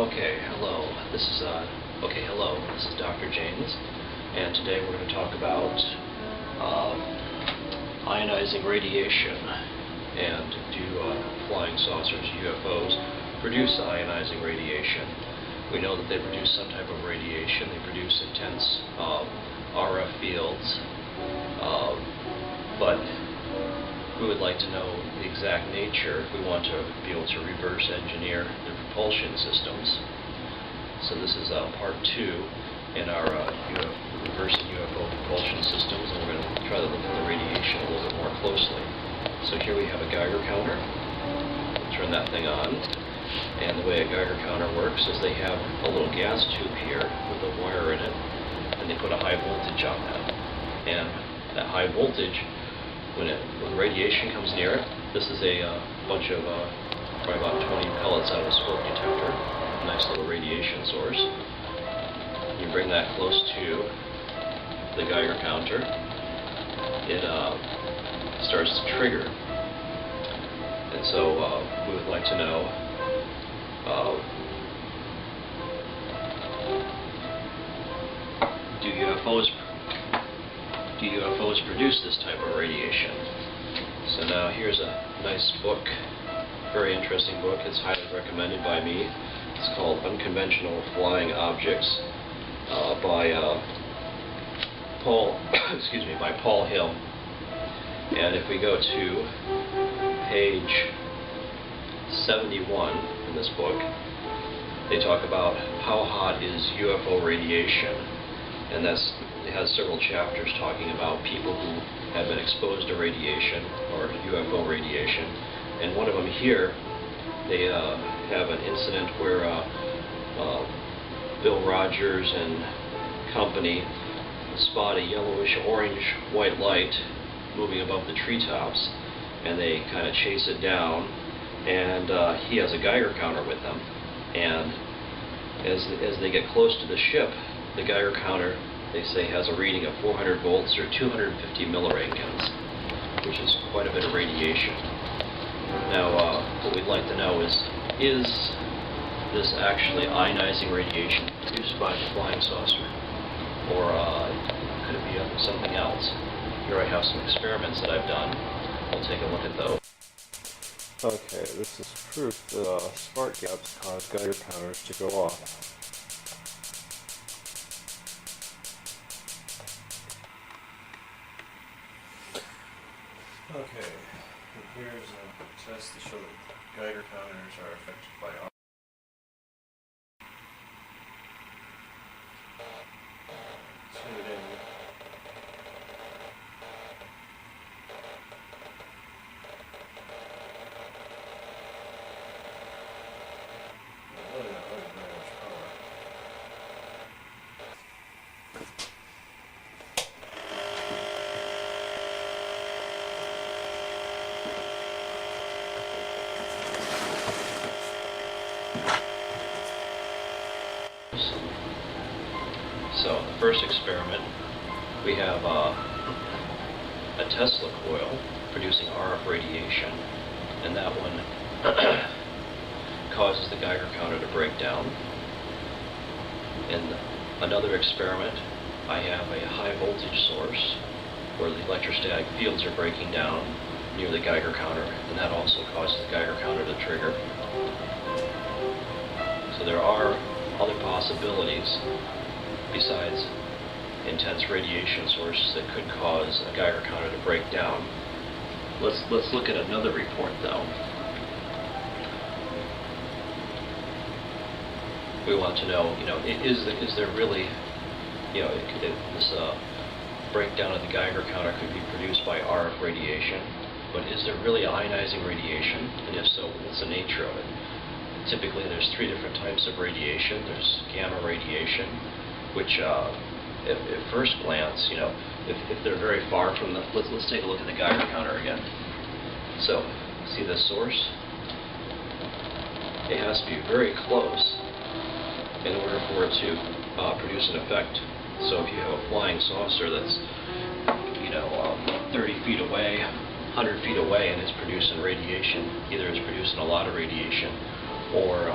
This is Dr. James, and today we're going to talk about ionizing radiation, and do flying saucers, UFOs, produce ionizing radiation. We know that they produce some type of radiation. They produce intense RF fields, but we would like to know the exact nature if we want to be able to reverse engineer their propulsion systems. So this is part 2 in our reversing UFO propulsion systems, and we're going to try to look at the radiation a little bit more closely. So here we have a Geiger counter. We'll turn that thing on, and the way a Geiger counter works is they have a little gas tube here with a wire in it, and they put a high voltage on that. And that high voltage, when radiation comes near it, this is a bunch of probably about 20 pellets out of a smoke detector. Nice little radiation source. You bring that close to the Geiger counter, it starts to trigger. And so we would like to know do UFOs produce this type of radiation? So now here's a nice book, very interesting book. It's highly recommended by me. It's called Unconventional Flying Objects by Paul Hill. And if we go to page 71 in this book, they talk about how hot is UFO radiation, and it has several chapters talking about people who have been exposed to radiation or UFO radiation. And one of them here, they have an incident where Bill Rogers and company spot a yellowish orange white light moving above the treetops, and they kind of chase it down, and he has a Geiger counter with him, and as they get close to the ship, the Geiger counter, they say, has a reading of 400 volts or 250 milliroentgens, which is quite a bit of radiation. Now, what we'd like to know is this actually ionizing radiation produced by the flying saucer, or could it be something else? Here I have some experiments that I've done. We'll take a look at those. Okay, this is proof that spark gaps cause Geiger counters to go off. Okay, and here's a test to show that Geiger counters are affected by tune it in. Really not running very much power. So, in the first experiment, we have a Tesla coil producing RF radiation, and that one causes the Geiger counter to break down. In another experiment, I have a high voltage source where the electrostatic fields are breaking down near the Geiger counter, and that also causes the Geiger counter to trigger. So there are other possibilities besides intense radiation sources that could cause a Geiger counter to break down. Let's look at another report, though. We want to know, is there really, this breakdown of the Geiger counter could be produced by RF radiation, but is there really ionizing radiation? And if so, what's the nature of it? Typically, there's 3 different types of radiation. There's gamma radiation, which at first glance, if they're very far from the, let's take a look at the Geiger counter again. So, see this source? It has to be very close in order for it to produce an effect. So if you have a flying saucer that's, 30 feet away, 100 feet away, and it's producing radiation, either it's producing a lot of radiation, or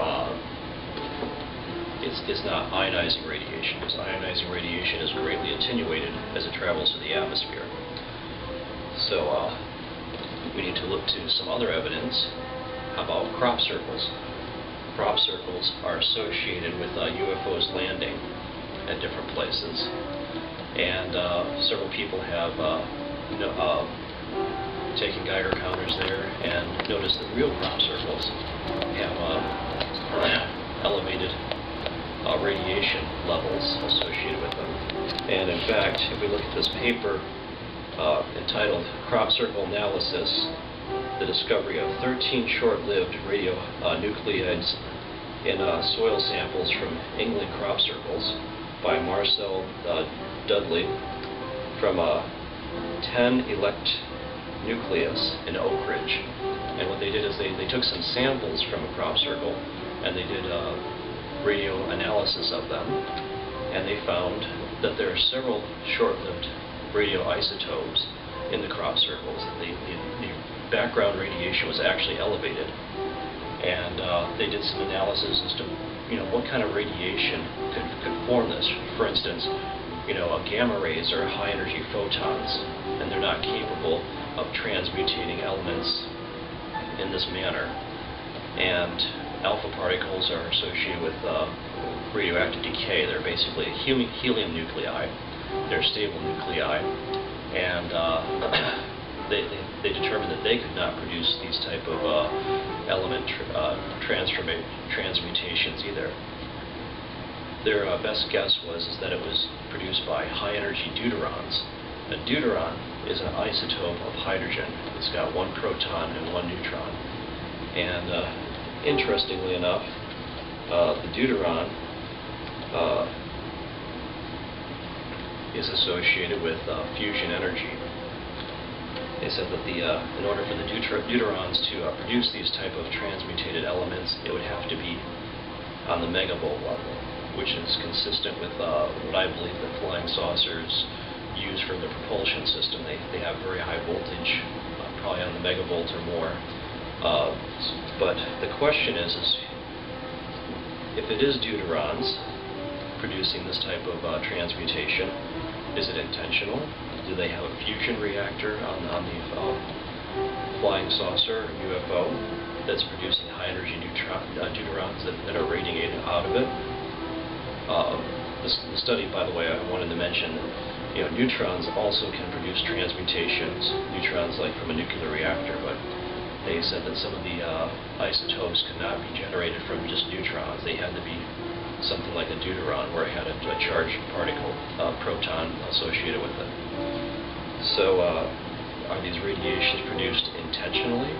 it's not ionizing radiation, because ionizing radiation is greatly attenuated as it travels through the atmosphere. So we need to look to some other evidence. How about crop circles? Crop circles are associated with UFOs landing at different places, and several people have taken Geiger counters there and noticed that real crop circles have elevated radiation levels associated with them. And in fact, if we look at this paper entitled Crop Circle Analysis, the discovery of 13 short-lived radionuclides in soil samples from England crop circles by Marcel Dudley from 10 elect nucleus in Oak Ridge. And what they did is they took some samples from a crop circle and they did radio analysis of them, and they found that there are several short-lived radioisotopes in the crop circles. The background radiation was actually elevated, and they did some analysis as to what kind of radiation could form this. For instance, gamma rays are high energy photons, and they're not capable of transmutating elements in this manner. And alpha particles are associated with radioactive decay. They're basically helium nuclei. They're stable nuclei, and they determined that they could not produce these type of element transmutations either. Their best guess was that it was produced by high-energy deuterons. A deuteron is an isotope of hydrogen. It's got one proton and one neutron. And interestingly enough, the deuteron is associated with fusion energy. They said that in order for the deuterons to produce these type of transmutated elements, it would have to be on the megavolt level, which is consistent with what I believe that flying saucers use for their propulsion system. They have very high voltage, probably on the megavolt or more. But the question is if it is deuterons producing this type of transmutation, is it intentional? Do they have a fusion reactor on the flying saucer or UFO that's producing high-energy deuterons that are radiating out of it? The study, by the way, I wanted to mention, neutrons also can produce transmutations, neutrons like from a nuclear reactor, but they said that some of the isotopes could not be generated from just neutrons. They had to be something like a deuteron, where it had a charged particle, proton associated with it. So are these radiations produced intentionally?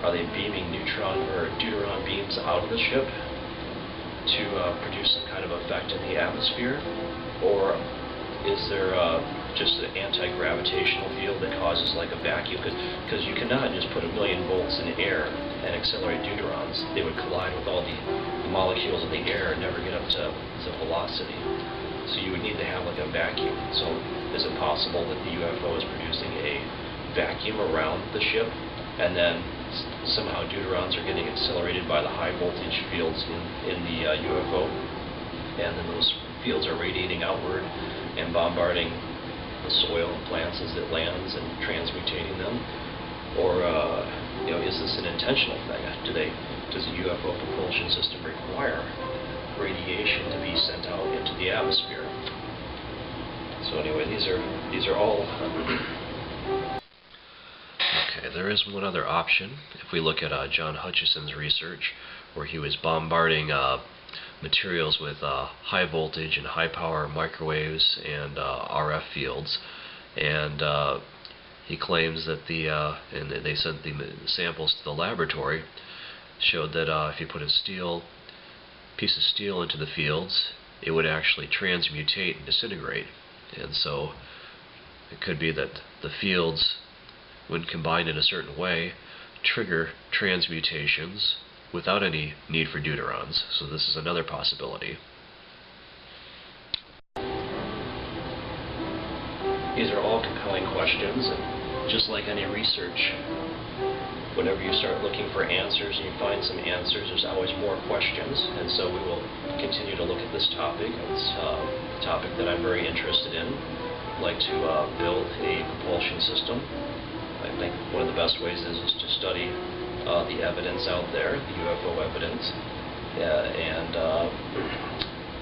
Are they beaming neutron or deuteron beams out of the ship to produce some kind of effect in the atmosphere? Or is there just an anti-gravitational field that causes like a vacuum? Because you cannot just put 1,000,000 volts in the air and accelerate deuterons. They would collide with all the molecules in the air and never get up to velocity. So you would need to have like a vacuum. So is it possible that the UFO is producing a vacuum around the ship, and then somehow deuterons are getting accelerated by the high voltage fields in the UFO, and then those fields are radiating outward and bombarding the soil and plants as it lands and transmutating them? Or is this an intentional thing? Does a UFO propulsion system require radiation to be sent out into the atmosphere? So anyway, these are all. Okay, there is one other option. If we look at John Hutchison's research, where he was bombarding materials with high voltage and high power microwaves and RF fields, and he claims that and they sent the samples to the laboratory, showed that if you put a piece of steel into the fields, it would actually transmutate and disintegrate. And so it could be that the fields, when combined in a certain way, trigger transmutations without any need for deuterons. So this is another possibility. These are all compelling questions, and just like any research, whenever you start looking for answers and you find some answers, there's always more questions, and so we will continue to look at this topic. It's a topic that I'm very interested in. I'd like to build a propulsion system. I think one of the best ways is to study the evidence out there, the UFO evidence, and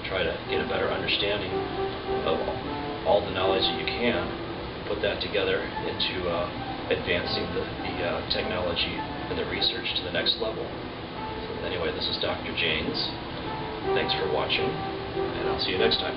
try to get a better understanding of all the knowledge that you can, put that together into advancing the technology and the research to the next level. So anyway, this is Dr. James. Thanks for watching, and I'll see you next time.